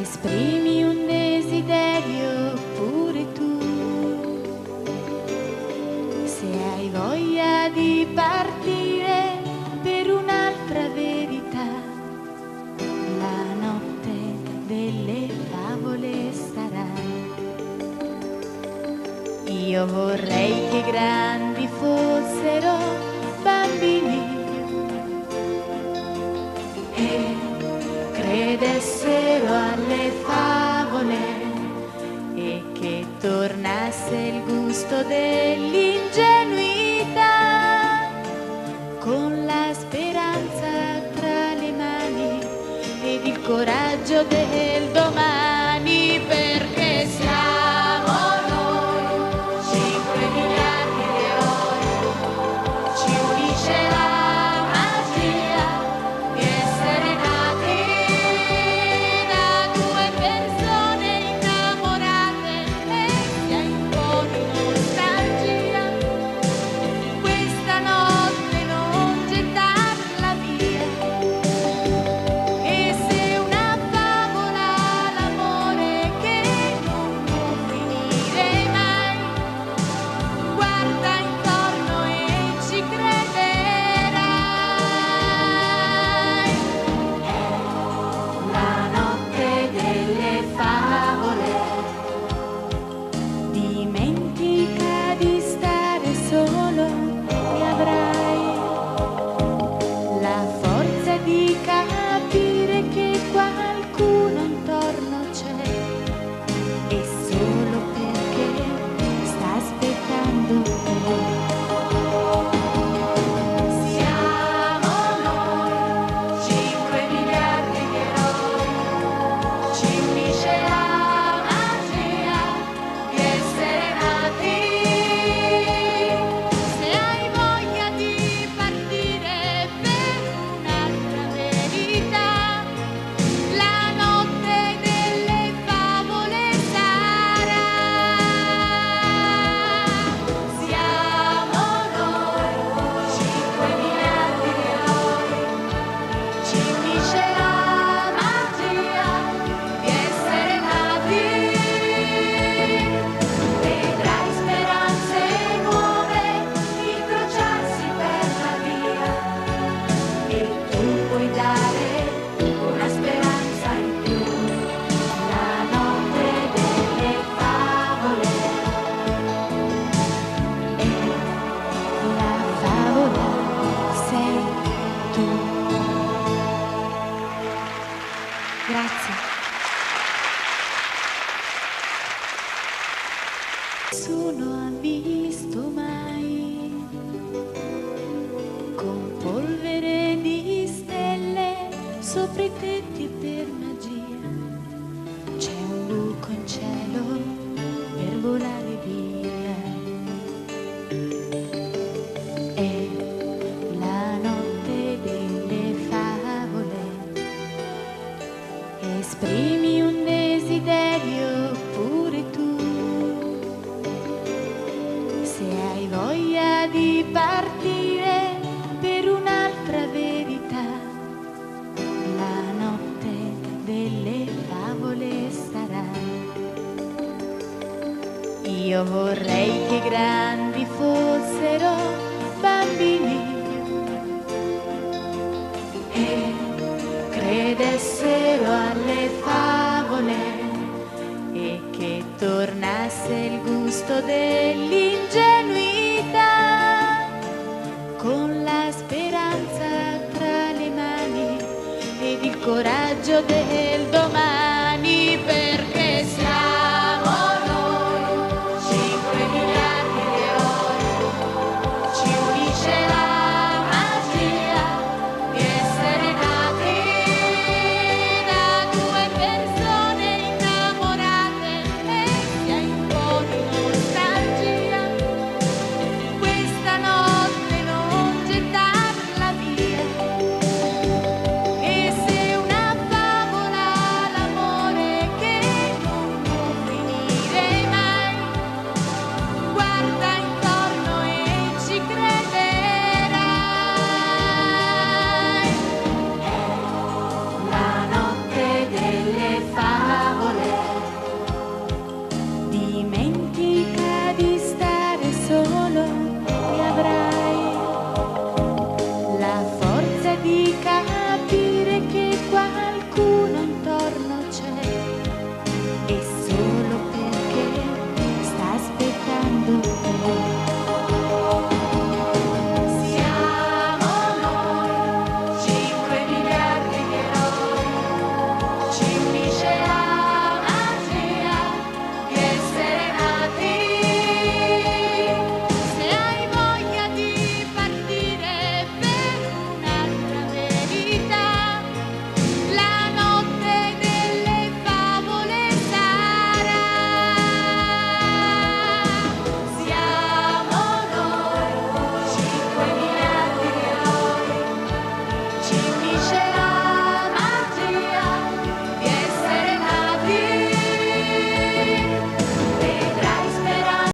Esprimi un desiderio pure tu, se hai voglia di partire per un'altra verità, la notte delle favole sarà. Io vorrei che i grandi fossero bambini e credessero alle favole e che tornasse il gusto dell'ingenuità, con la speranza tra le mani ed il coraggio del domani, perché siamo noi 5 miliardi di eroi, ci unisce la magia di essere nati da due persone innamorate e si impone nostalgia. Questa notte non gettarla via, e se una favola l'amore che non può finire mai, guarda intorno e ci crederai. La notte delle favole, dimentica di stare solo e avrai la forza di capire che qualcuno intorno c'è, e solo perché sta aspettando te. Siamo noi 5 miliardi di eroi, ci unisce la magia di essere nati. Se hai voglia di partire per un'altra verità, la notte delle favole sarà. Siamo noi 5 miliardi di eroi, ci unisce la magia di essere nati. Vedrai speranze nuove incrociarsi per la via, e tu puoi dare una speranza in più. La notte delle favole e la favola sei tu. Grazie. Nessuno ha visto mai, con polvere di stelle sopra i tetti per magia, c'è un buco in cielo per volare via. È la notte delle favole, esprimi un desiderio pure tu, se hai voglia di partire per un'altra verità, la notte delle favole sarà. Io vorrei che i grandi fossero bambini e credessero alle favole e che tornasse il gusto dell'ingenuità, con la speranza tra le mani ed il coraggio del